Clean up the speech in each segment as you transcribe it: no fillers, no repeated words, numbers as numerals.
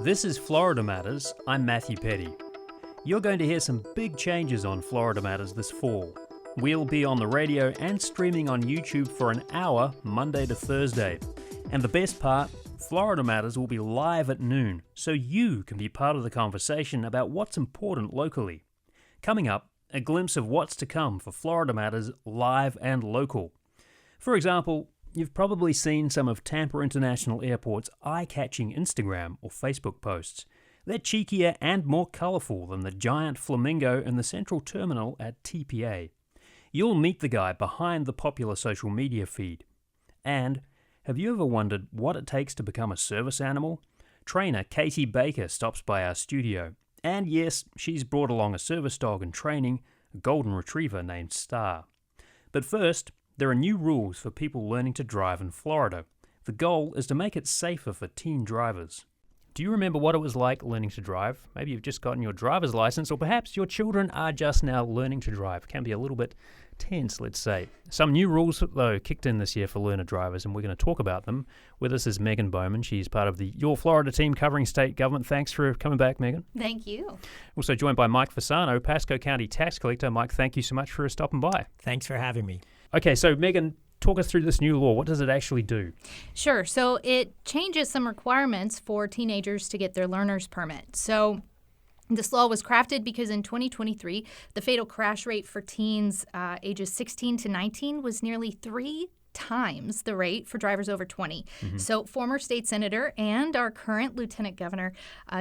This is Florida Matters. I'm Matthew Petty. You're going to hear some big changes on Florida Matters this fall. We'll be on the radio and streaming on YouTube for an hour, Monday to Thursday. And the best part, Florida Matters will be live at noon, so you can be part of the conversation about what's important locally. Coming up, a glimpse of what's to come for Florida Matters live and local. For example, you've probably seen some of Tampa International Airport's eye-catching Instagram or Facebook posts. They're cheekier and more colourful than the giant flamingo in the central terminal at TPA. You'll meet the guy behind the popular social media feed. And have you ever wondered what it takes to become a service animal? Trainer Katie Baker stops by our studio. And yes, she's brought along a service dog in training, a golden retriever named Star. But first, there are new rules for people learning to drive in Florida. The goal is to make it safer for teen drivers. Do you remember what it was like learning to drive? Maybe you've just gotten your driver's license, or perhaps your children are just now learning to drive. It can be a little bit tense, let's say. Some new rules, though, kicked in this year for learner drivers, and we're going to talk about them. With us is Meghan Bowman. She's part of the Your Florida team covering state government. Thanks for coming back, Meghan. Thank you. Also joined by Mike Fasano, Pasco County tax collector. Mike, thank you so much for stopping by. Thanks for having me. Okay, so Meghan, talk us through this new law. What does it actually do? Sure. So it changes some requirements for teenagers to get their learner's permit. So this law was crafted because in 2023, the fatal crash rate for teens ages 16 to 19 was nearly 3 times the rate for drivers over 20. So former state senator and our current lieutenant governor,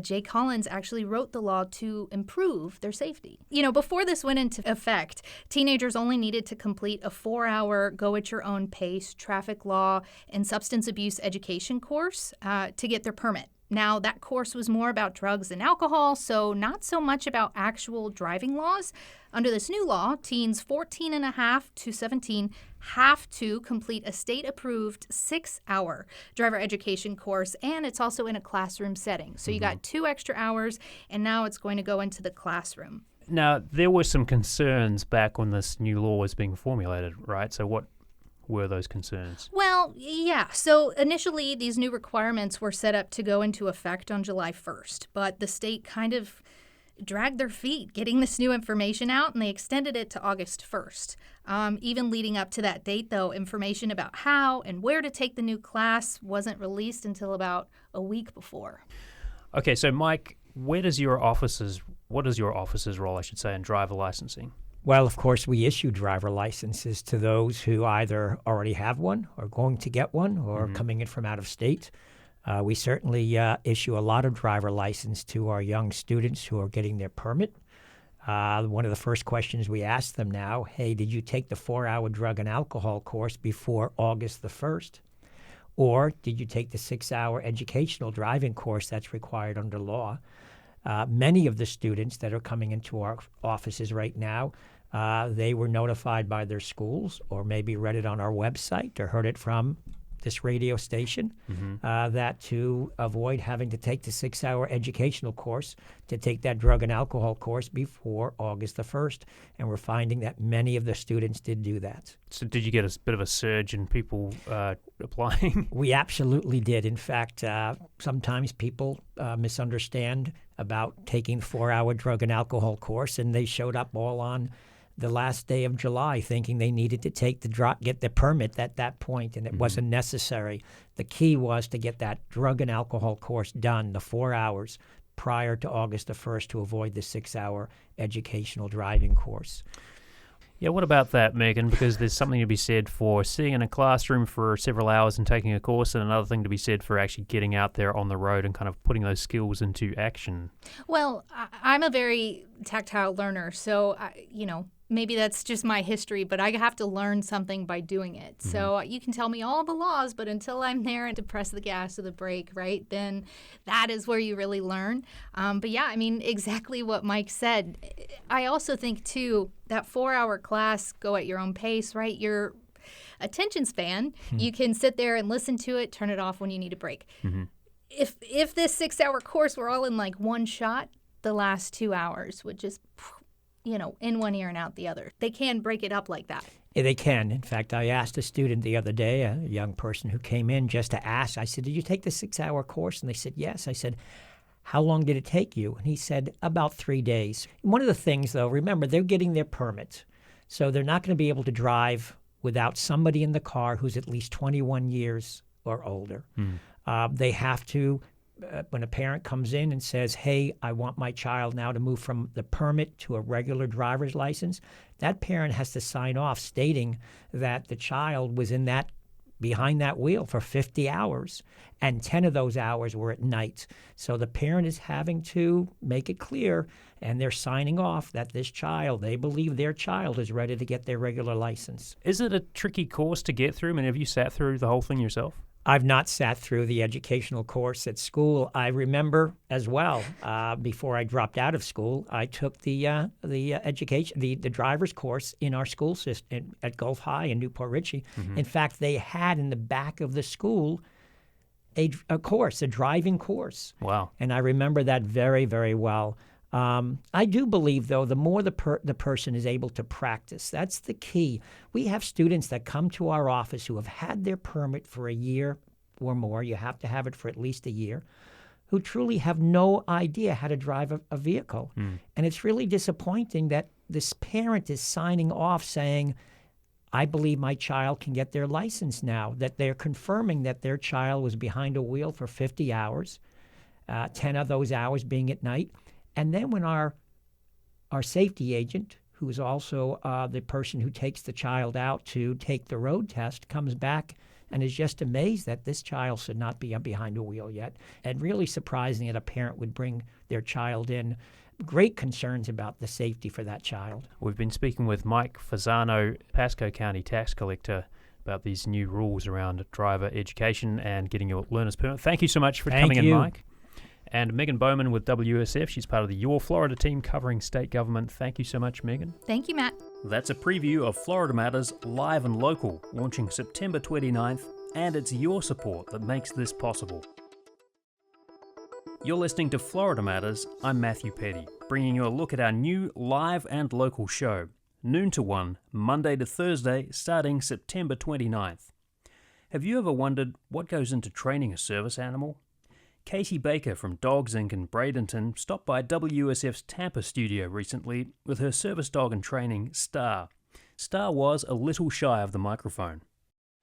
Jay Collins, actually wrote the law to improve their safety. You know, before this went into effect, teenagers only needed to complete a 4-hour go-at-your-own-pace traffic law and substance abuse education course to get their permit. Now, that course was more about drugs and alcohol, so not so much about actual driving laws. Under this new law, teens 14 and a half to 17 have to complete a state-approved 6-hour driver education course, and it's also in a classroom setting. So you got 2 extra hours, and now it's going to go into the classroom. Now, there were some concerns back when this new law was being formulated, right? So what were those concerns? Well, yeah. So initially, these new requirements were set up to go into effect on July 1st, but the state kind of dragged their feet getting this new information out, and they extended it to August 1st. Even leading up to that date, though, information about how and where to take the new class wasn't released until about a week before. Okay, so Mike, what is your office's role, I should say, in driver licensing? Well, of course, we issue driver licenses to those who either already have one or going to get one or coming in from out of state. We certainly issue a lot of driver license to our young students who are getting their permit. One of the first questions we ask them now, hey, did you take the 4-hour drug and alcohol course before August the 1st? Or did you take the 6-hour educational driving course that's required under law? Many of the students that are coming into our offices right now, they were notified by their schools or maybe read it on our website or heard it from this radio station that to avoid having to take the 6-hour educational course, to take that drug and alcohol course before August the 1st. And we're finding that many of the students did do that. So did you get a bit of a surge in people applying? We absolutely did. In fact, sometimes people misunderstand about taking the 4-hour drug and alcohol course, and they showed up all on the last day of July thinking they needed to get the permit at that point, and it wasn't necessary. The key was to get that drug and alcohol course done, the 4 hours, prior to August the 1st to avoid the 6-hour educational driving course. Yeah, what about that, Meghan? Because there's something to be said for sitting in a classroom for several hours and taking a course, and another thing to be said for actually getting out there on the road and kind of putting those skills into action. Well, I'm a very tactile learner, so, maybe that's just my history, but I have to learn something by doing it. So you can tell me all the laws, but until I'm there and to press the gas or the brake, right, then that is where you really learn. But yeah, I mean, exactly what Mike said. I also think, too, that 4-hour class, go at your own pace, right? Your attention span, you can sit there and listen to it, turn it off when you need a break. If this 6-hour course were all in like one shot, the last 2 hours would just in one ear and out the other. They can break it up like that. Yeah, they can. In fact, I asked a student the other day, a young person who came in just to ask, I said, did you take the 6-hour course? And they said, yes. I said, how long did it take you? And he said, about 3 days. One of the things, though, remember, they're getting their permit. So they're not going to be able to drive without somebody in the car who's at least 21 years or older. They have to, when a parent comes in and says, hey, I want my child now to move from the permit to a regular driver's license, that parent has to sign off stating that the child was behind that wheel for 50 hours, and 10 of those hours were at night. So the parent is having to make it clear, and they're signing off that this child, they believe their child is ready to get their regular license. Is it a tricky course to get through? I mean, have you sat through the whole thing yourself? I've not sat through the educational course at school. I remember as well, before I dropped out of school, I took the education, the driver's course in our school system at Gulf High in Newport Richey. In fact, they had in the back of the school a course, a driving course. Wow. And I remember that very, very well. I do believe, though, the more the person is able to practice, that's the key. We have students that come to our office who have had their permit for a year or more. You have to have it for at least a year, who truly have no idea how to drive a vehicle. And it's really disappointing that this parent is signing off saying, I believe my child can get their license now, that they're confirming that their child was behind a wheel for 50 hours, 10 of those hours being at night. And then when our safety agent, who is also the person who takes the child out to take the road test, comes back and is just amazed that this child should not be behind a wheel yet. And really surprising that a parent would bring their child in. Great concerns about the safety for that child. We've been speaking with Mike Fasano, Pasco County tax collector, about these new rules around driver education and getting your learner's permit. Thank you so much for coming in, Mike. And Meghan Bowman with WUSF. She's part of the Your Florida team covering state government. Thank you so much, Meghan. Thank you, Matt. That's a preview of Florida Matters Live and Local, launching September 29th, and it's your support that makes this possible. You're listening to Florida Matters. I'm Matthew Petty, bringing you a look at our new live and local show, noon to 1, Monday to Thursday, starting September 29th. Have you ever wondered what goes into training a service animal? Katie Baker from Dogs Inc. in Bradenton stopped by WUSF's Tampa studio recently with her service dog in training, Star. Star was a little shy of the microphone.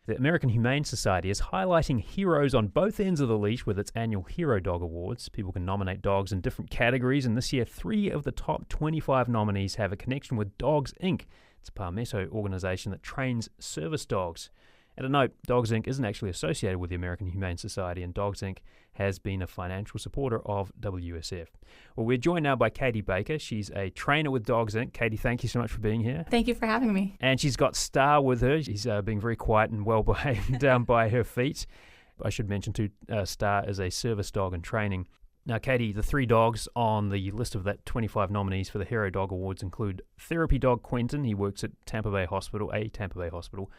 The American Humane Society is highlighting heroes on both ends of the leash with its annual Hero Dog Awards. People can nominate dogs in different categories, and this year 3 of the top 25 nominees have a connection with Dogs Inc. It's a Palmetto organization that trains service dogs. And a note, Dogs Inc. isn't actually associated with the American Humane Society, and Dogs Inc. has been a financial supporter of WUSF. Well, we're joined now by Katie Baker. She's a trainer with Dogs Inc. Katie, thank you so much for being here. Thank you for having me. And she's got Star with her. She's being very quiet and well-behaved down by her feet. I should mention, too, Star is a service dog in training. Now, Katie, the 3 dogs on the list of that 25 nominees for the Hero Dog Awards include therapy dog Quentin. He works at Tampa Bay Hospital.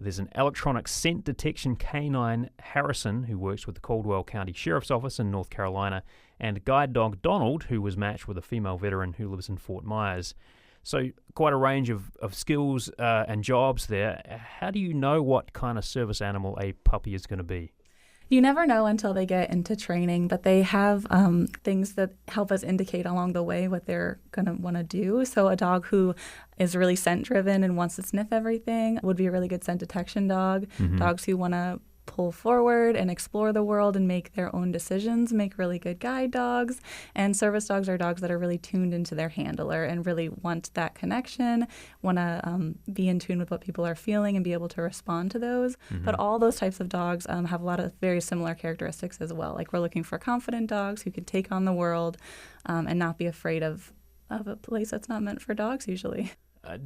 There's an electronic scent detection canine, Harrison, who works with the Caldwell County Sheriff's Office in North Carolina, and guide dog Donald, who was matched with a female veteran who lives in Fort Myers. So quite a range of skills and jobs there. How do you know what kind of service animal a puppy is going to be? You never know until they get into training, but they have things that help us indicate along the way what they're going to want to do. So a dog who is really scent-driven and wants to sniff everything would be a really good scent detection dog. Mm-hmm. Dogs who want to pull forward and explore the world and make their own decisions make really good guide dogs. And service dogs are dogs that are really tuned into their handler and really want that connection, want to be in tune with what people are feeling and be able to respond to those. Mm-hmm. But all those types of dogs have a lot of very similar characteristics as well. Like, we're looking for confident dogs who can take on the world and not be afraid of a place that's not meant for dogs usually.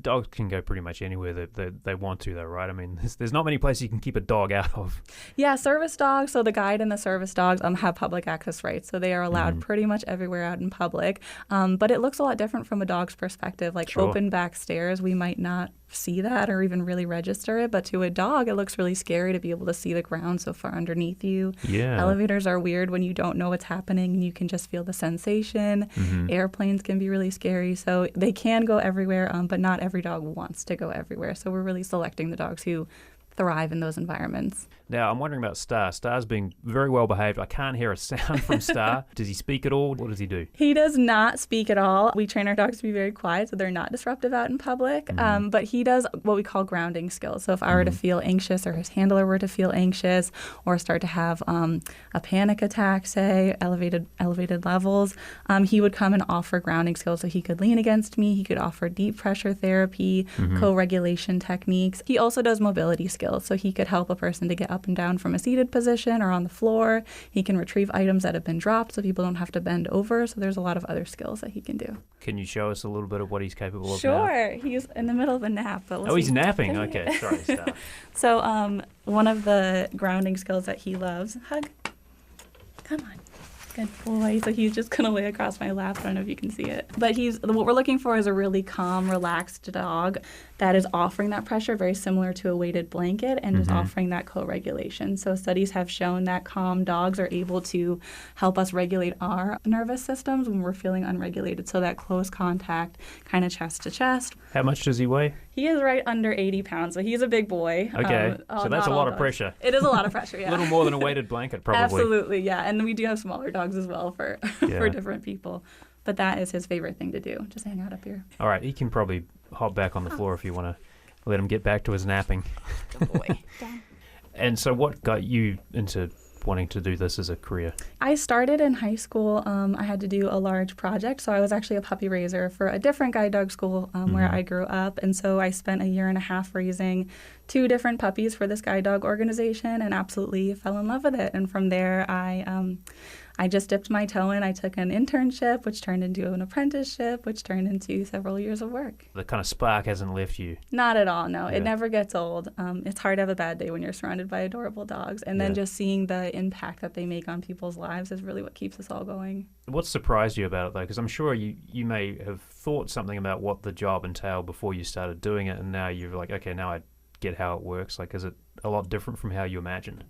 Dogs can go pretty much anywhere that they want to, though, right? I mean, there's not many places you can keep a dog out of. Yeah, service dogs, so the guide and the service dogs have public access rights, so they are allowed pretty much everywhere out in public. But it looks a lot different from a dog's perspective. Like, sure. Open back stairs, we might not see that or even really register it, but to a dog it looks really scary to be able to see the ground so far underneath you. Yeah. Elevators are weird when you don't know what's happening and you can just feel the sensation. Mm-hmm. Airplanes can be really scary, so they can go everywhere, but not every dog wants to go everywhere. So we're really selecting the dogs who thrive in those environments. Now, I'm wondering about Star. Star's being very well behaved. I can't hear a sound from Star. Does he speak at all? What does he do? He does not speak at all. We train our dogs to be very quiet so they're not disruptive out in public. But he does what we call grounding skills. So if I were to feel anxious or his handler were to feel anxious or start to have a panic attack, say, elevated levels, he would come and offer grounding skills. So he could lean against me. He could offer deep pressure therapy, co-regulation techniques. He also does mobility skills. So he could help a person to get up and down from a seated position or on the floor. He can retrieve items that have been dropped so people don't have to bend over. So there's a lot of other skills that he can do. Can you show us a little bit of what he's capable of now? Sure. He's in the middle of a nap. But Oh, he's napping. Okay, sorry, Star. So one of the grounding skills that he loves, hug. Come on. Good boy. So he's just going to lay across my lap. I don't know if you can see it. But what we're looking for is a really calm, relaxed dog that is offering that pressure, very similar to a weighted blanket, and is offering that co-regulation. So studies have shown that calm dogs are able to help us regulate our nervous systems when we're feeling unregulated. So that close contact, kind of chest to chest. How much does he weigh? He is right under 80 pounds, so he's a big boy. Okay, so that's a lot of pressure. It is a lot of pressure, yeah. A little more than a weighted blanket, probably. Absolutely, yeah. And we do have smaller dogs as well for for different people. But that is his favorite thing to do, just hang out up here. All right, he can probably hop back on the floor if you want to let him get back to his napping. Good boy. And so what got you into wanting to do this as a career? I started in high school. I had to do a large project, so I was actually a puppy raiser for a different guide dog school where I grew up. And so I spent a year and a half raising 2 different puppies for this guide dog organization and absolutely fell in love with it. And from there, I just dipped my toe in. I took an internship, which turned into an apprenticeship, which turned into several years of work. The kind of spark hasn't left you? Not at all, no. Yeah. It never gets old. It's hard to have a bad day when you're surrounded by adorable dogs. And then just seeing the impact that they make on people's lives is really what keeps us all going. What surprised you about it, though? Because I'm sure you may have thought something about what the job entailed before you started doing it, and now you're like, okay, now I get how it works. Like, is it a lot different from how you imagined?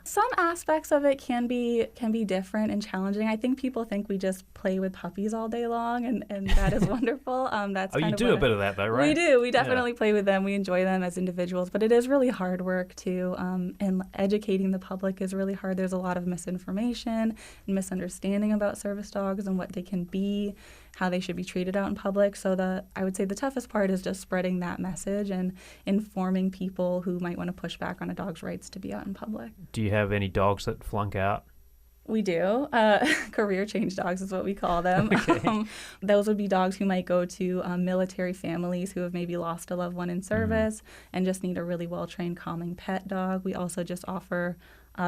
Some aspects of it can be different and challenging. I think people think we just play with puppies all day long, and that is wonderful. That's you do a bit of that, though, right? We do. We definitely play with them. We enjoy them as individuals, but it is really hard work, too. And educating the public is really hard. There's a lot of misinformation and misunderstanding about service dogs and what they can be, how they should be treated out in public. So I would say the toughest part is just spreading that message and informing people who might want to push back on a dog's rights to be out in public. Do you have any dogs that flunk out? We do. Career change dogs is what we call them. Okay. Those would be dogs who might go to military families who have maybe lost a loved one in service and just need a really well-trained, calming pet dog. We also just offer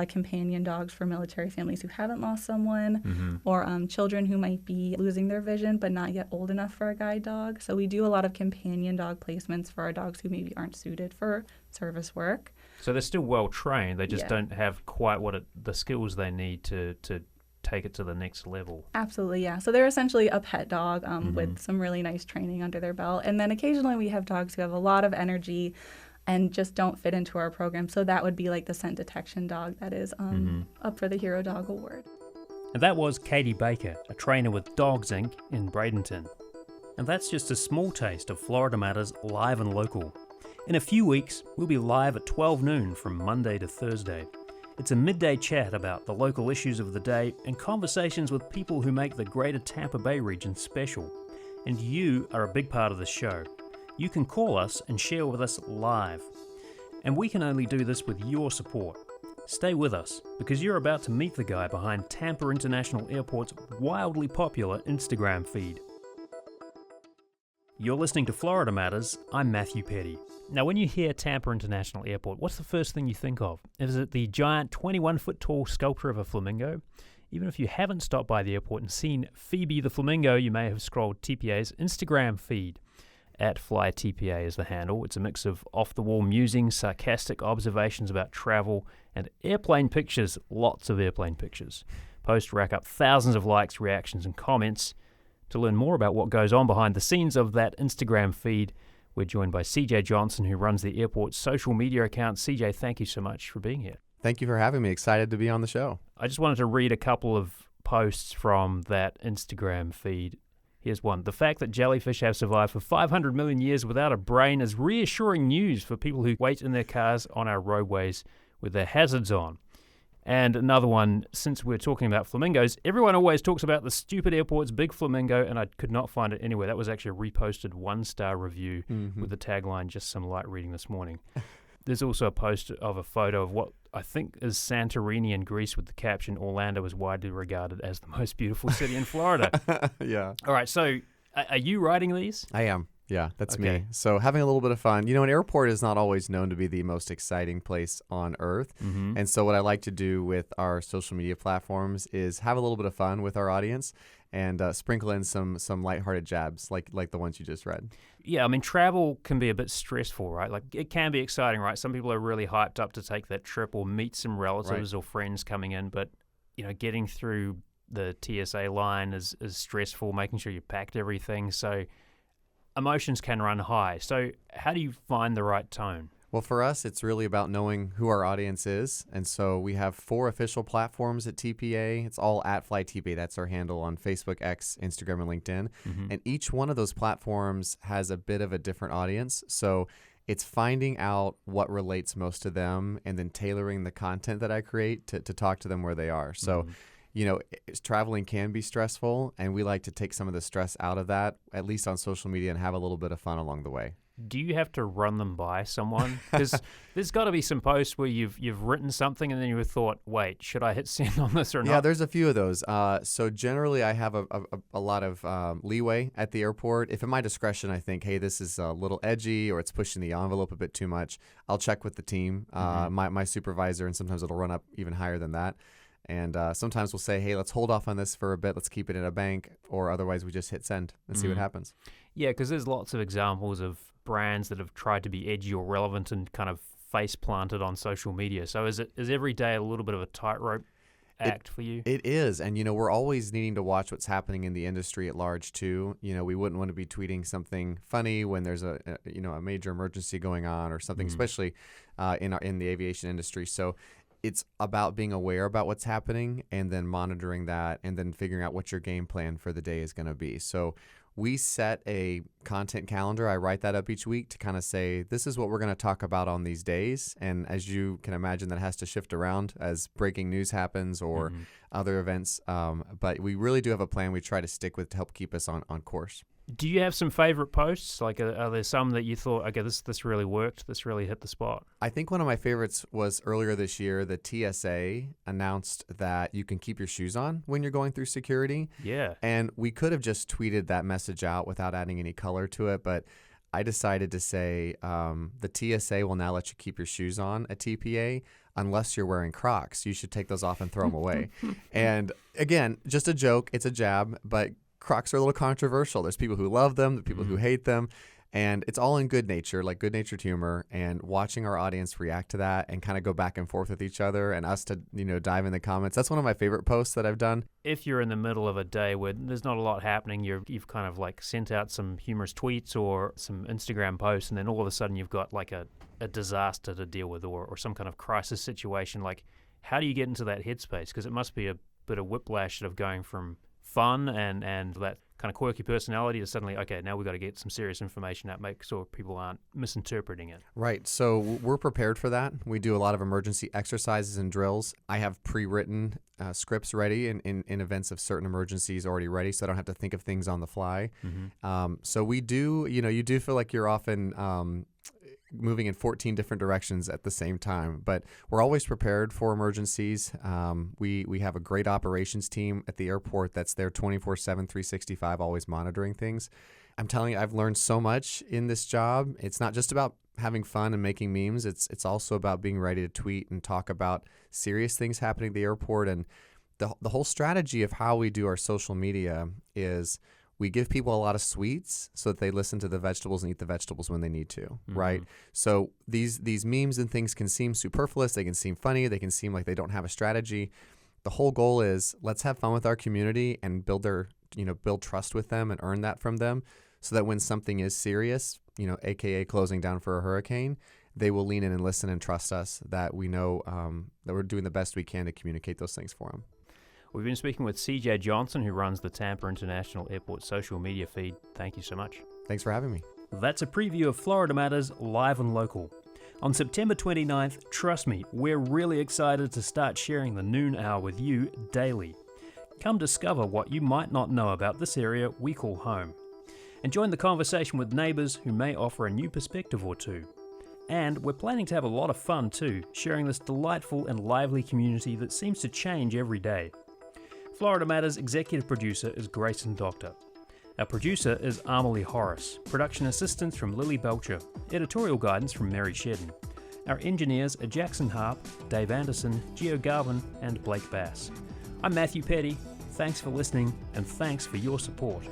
companion dogs for military families who haven't lost someone or children who might be losing their vision but not yet old enough for a guide dog. So we do a lot of companion dog placements for our dogs who maybe aren't suited for service work. So they're still well trained. They just don't have quite the skills they need to take it to the next level. Absolutely, yeah. So they're essentially a pet dog with some really nice training under their belt. And then occasionally we have dogs who have a lot of energy and just don't fit into our program. So that would be like the scent detection dog that is up for the Hero Dog Award. And that was Katie Baker, a trainer with Dogs Inc. in Bradenton. And that's just a small taste of Florida Matters live and local. In a few weeks, we'll be live at 12 noon from Monday to Thursday. It's a midday chat about the local issues of the day and conversations with people who make the greater Tampa Bay region special. And you are a big part of the show. You can call us and share with us live. And we can only do this with your support. Stay with us, because you're about to meet the guy behind Tampa International Airport's wildly popular Instagram feed. You're listening to Florida Matters. I'm Matthew Petty. Now, when you hear Tampa International Airport, what's the first thing you think of? Is it the giant 21-foot-tall sculpture of a flamingo? Even if you haven't stopped by the airport and seen Phoebe the flamingo, you may have scrolled TPA's Instagram feed. @FlyTPA is the handle. It's a mix of off-the-wall musings, sarcastic observations about travel, and airplane pictures, lots of airplane pictures. Posts rack up thousands of likes, reactions, and comments. To learn more about what goes on behind the scenes of that Instagram feed, we're joined by CJ Johnson, who runs the airport's social media account. CJ, thank you so much for being here. Thank you for having me. Excited to be on the show. I just wanted to read a couple of posts from that Instagram feed. Here's one. The fact that jellyfish have survived for 500 million years without a brain is reassuring news for people who wait in their cars on our roadways with their hazards on. And another one, since we're talking about flamingos, everyone always talks about the stupid airport's big flamingo, and I could not find it anywhere. That was actually a reposted 1-star review with the tagline, just some light reading this morning. There's also a post of a photo of what I think is Santorini in Greece with the caption, Orlando is widely regarded as the most beautiful city in Florida. Yeah. All right, so are you writing these? I am. Yeah, that's Okay. me. So having a little bit of fun. An airport is not always known to be the most exciting place on earth. And so what I like to do with our social media platforms is have a little bit of fun with our audience and sprinkle in some lighthearted jabs like the ones you just read. Yeah, I mean, travel can be a bit stressful, right? Like, it can be exciting, right? Some people are really hyped up to take that trip or meet some relatives or friends coming in, but, getting through the TSA line is stressful, making sure you packed everything. So emotions can run high. So how do you find the right tone? Well, for us, it's really about knowing who our audience is. And so we have 4 official platforms at TPA. It's all at FlyTPA. That's our handle on Facebook, X, Instagram, and LinkedIn. And each one of those platforms has a bit of a different audience. So it's finding out what relates most to them and then tailoring the content that I create to talk to them where they are. So, traveling can be stressful, and we like to take some of the stress out of that, at least on social media, and have a little bit of fun along the way. Do you have to run them by someone? Because there's got to be some posts where you've written something and then you thought, wait, should I hit send on this or not? Yeah, there's a few of those. So generally, I have a lot of leeway at the airport. If at my discretion, I think, hey, this is a little edgy or it's pushing the envelope a bit too much, I'll check with the team, my supervisor, and sometimes it'll run up even higher than that. And sometimes we'll say, hey, let's hold off on this for a bit. Let's keep it in a bank. Or otherwise, we just hit send and see what happens. Yeah, because there's lots of examples of brands that have tried to be edgy or relevant and kind of face planted on social media. So is every day a little bit of a tightrope act for you? It is. And, we're always needing to watch what's happening in the industry at large, too. We wouldn't want to be tweeting something funny when there's a major emergency going on or something, especially in the aviation industry. So it's about being aware about what's happening and then monitoring that and then figuring out what your game plan for the day is going to be. So we set a content calendar. I write that up each week to kind of say, this is what we're going to talk about on these days. And as you can imagine, that has to shift around as breaking news happens or other events. But we really do have a plan we try to stick with to help keep us on course. Do you have some favorite posts? Like, are there some that you thought, okay, this really worked, this really hit the spot? I think one of my favorites was earlier this year, the TSA announced that you can keep your shoes on when you're going through security. Yeah. And we could have just tweeted that message out without adding any color to it, but I decided to say the TSA will now let you keep your shoes on at TPA unless you're wearing Crocs. You should take those off and throw them away. And again, just a joke. It's a jab, but Crocs are a little controversial. There's people who love them, there's people who hate them, and it's all in good nature, like good-natured humor, and watching our audience react to that and kind of go back and forth with each other and us to, dive in the comments. That's one of my favorite posts that I've done. If you're in the middle of a day where there's not a lot happening, you've kind of like sent out some humorous tweets or some Instagram posts, and then all of a sudden you've got like a disaster to deal with or some kind of crisis situation. Like, how do you get into that headspace? Because it must be a bit of whiplash of going from fun and that kind of quirky personality to suddenly, okay, now we've got to get some serious information out, make sure people aren't misinterpreting it. Right. So we're prepared for that. We do a lot of emergency exercises and drills. I have pre-written scripts ready in events of certain emergencies already ready, so I don't have to think of things on the fly. So we do, you do feel like you're often moving in 14 different directions at the same time, but we're always prepared for emergencies. We have a great operations team at the airport that's there 24/7, 365, always monitoring things. I'm telling you, I've learned so much in this job. It's not just about having fun and making memes. It's also about being ready to tweet and talk about serious things happening at the airport. And the whole strategy of how we do our social media is we give people a lot of sweets so that they listen to the vegetables and eat the vegetables when they need to, right? So these memes and things can seem superfluous. They can seem funny. They can seem like they don't have a strategy. The whole goal is let's have fun with our community and build trust with them and earn that from them so that when something is serious, AKA closing down for a hurricane, they will lean in and listen and trust us that we know that we're doing the best we can to communicate those things for them. We've been speaking with CJ Johnson, who runs the Tampa International Airport social media feed. Thank you so much. Thanks for having me. That's a preview of Florida Matters live and local. On September 29th, trust me, we're really excited to start sharing the noon hour with you daily. Come discover what you might not know about this area we call home. And join the conversation with neighbours who may offer a new perspective or two. And we're planning to have a lot of fun too, sharing this delightful and lively community that seems to change every day. Florida Matters executive producer is Grayson Doctor. Our producer is Amelie Horace. Production assistance from Lily Belcher. Editorial guidance from Mary Shedden. Our engineers are Jackson Harp, Dave Anderson, Gio Garvin, and Blake Bass. I'm Matthew Petty. Thanks for listening, and thanks for your support.